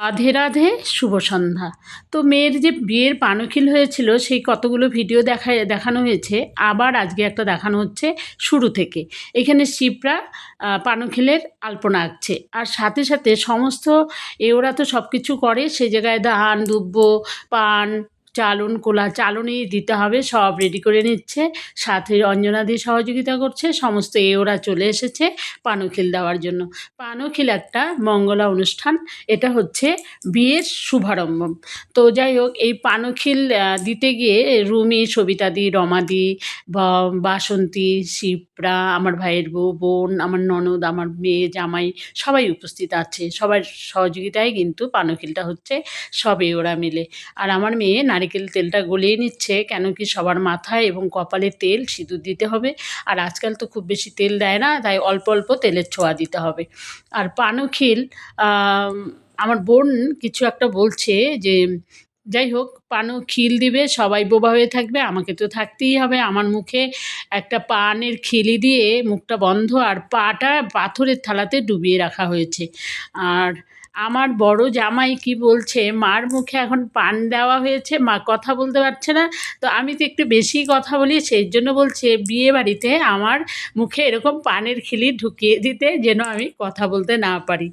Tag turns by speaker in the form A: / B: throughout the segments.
A: রাধে রাধে, শুভ সন্ধ্যা। তো মেয়ের যে বিয়ের পানখিল হয়েছিল সেই কতগুলো ভিডিও দেখানো হয়েছে, আবার আজকে একটা দেখানো হচ্ছে শুরু থেকে। এখানে শিবরা পানখিলের আলপনা আঁকছে, আর সাথে সাথে সমস্ত ওরা তো সব কিছু করে, সেই জায়গায় ধান দুব্ব পান চালন কোলা চালনই দিতে হবে, সব রেডি করে নিচ্ছে। সাথে অঞ্জনাদি সহযোগিতা করছে, সমস্ত ওরা চলে এসেছে পানখিল দেওয়ার জন্য। পানখিল একটা মঙ্গলা অনুষ্ঠান, এটা হচ্ছে বিয়ের শুভারম্ভ। তো যাই হোক, এই পানখিল দিতে গিয়ে রুমি, সবিতাদি, রমাদি, বাসন্তী, শিপ্রা, আমার ভাইয়ের বউ, বোন, আমার ননদ, আমার মেয়ে, জামাই সবাই উপস্থিত আছে। সবার সহযোগিতায় কিন্তু পানখিলটা হচ্ছে, সবে ওরা মিলে। আর আমার মেয়ে নারিকেল তেলটা গলিয়ে নিচ্ছে, কেন কি সবার মাথায় এবং কপালে তেল সিঁদুর দিতে হবে। আর আজকাল তো খুব বেশি তেল দেয় না, তাই অল্প অল্প তেলের ছোঁয়া দিতে হবে। আর পানখিল আমার বোন কিছু একটা বলছে যে, যাই হোক, খিল দিবে, সবাই বোবা হয়ে থাকবে, আমাকে তো থাকতেই হবে। আমার মুখে একটা পানের খিলি দিয়ে মুখটা বন্ধ, আর পাটা পাথরের থালাতে ডুবিয়ে রাখা হয়েছে। আর আমার বড় জামাই কি বলছে, মার মুখে এখন পান দেওয়া হয়েছে, মা কথা বলতে পারছে না। তো আমি তো একটু বেশি কথা বলি, সেই জন্য বলছে বিয়ে বাড়িতে আমার মুখে এরকম পানের খিলি ঢুকিয়ে দিতে, যেন আমি কথা বলতে না পারি।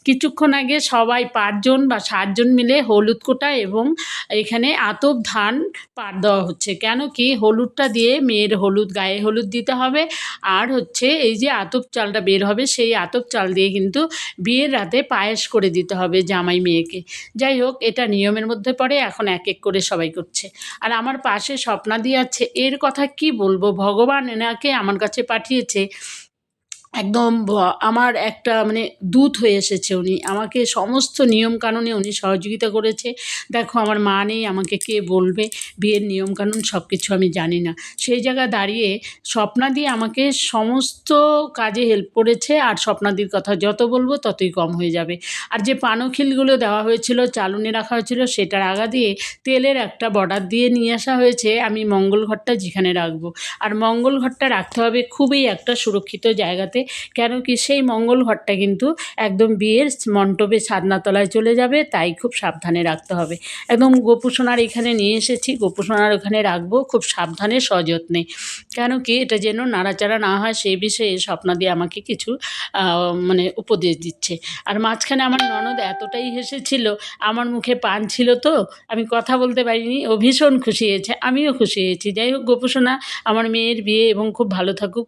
A: কিছুক্ষণ আগে সবাই 5 জন বা 7 জন মিলে হলুদ কোটা এবং এখানে আতপ ধান পাট দেওয়া হচ্ছে। কেন কি হলুদটা দিয়ে মেয়ের হলুদ, গায়ে হলুদ দিতে হবে। আর হচ্ছে এই যে আতপ চালটা বের হবে, সেই আতপ চাল দিয়ে কিন্তু বিয়ের রাতে পায়েস করে দিতে হবে জামাই মেয়েকে। যাই হোক, এটা নিয়মের মধ্যে পড়ে, এখন এক এক করে সবাই করছে। আর আমার পাশে স্বপ্নাদি আছে, এর কথা কি বলবো, ভগবান এনাকে আমার কাছে পাঠিয়েছে। একদম আমার একটা মানে দূত হয়ে এসেছে উনি, আমাকে সমস্ত নিয়মকানুনে উনি সহযোগিতা করেছে। দেখো, আমার মা নেই, আমাকে কে বলবে, বিয়ের নিয়মকানুন সব কিছু আমি জানি না। সেই জায়গায় দাঁড়িয়ে স্বপ্নাদি আমাকে সমস্ত কাজে হেল্প করেছে, আর স্বপ্নাদির কথা যত বলবো ততই কম হয়ে যাবে। আর যে পানখিলগুলো দেওয়া হয়েছিল, চালুনে রাখা হয়েছিল, সেটার আগা দিয়ে তেলের একটা বর্ডার দিয়ে নিয়ে আসা হয়েছে আমি মঙ্গল ঘরটা যেখানে রাখবো। আর মঙ্গল ঘরটা রাখতে হবে খুবই একটা সুরক্ষিত জায়গাতে, কেন কি সেই মঙ্গল ঘরটা কিন্তু একদম বিয়ের মণ্ডপে ছাদনাতলায় চলে যাবে, তাই খুব সাবধানে রাখতে হবে। একদম গোপুসোনার এখানে নিয়ে এসেছি, গোপুসোনার ওখানে রাখবো খুব সাবধানে সযত্নে। কেন কি এটা যেন নাড়াচাড়া না হয়, সেই বিষয়ে স্বপ্নাদি আমাকে কিছু মানে উপদেশ দিচ্ছে। আর মাঝখানে আমার ননদ এতটাই হেসেছিল, আমার মুখে পান ছিল তো আমি কথা বলতে পারিনি, ও ভীষণ খুশি হয়েছে, আমিও খুশি হয়েছি। যাই হোক, গোপুসোনা আমার মেয়ের বিয়ে এবং খুব ভালো থাকুক।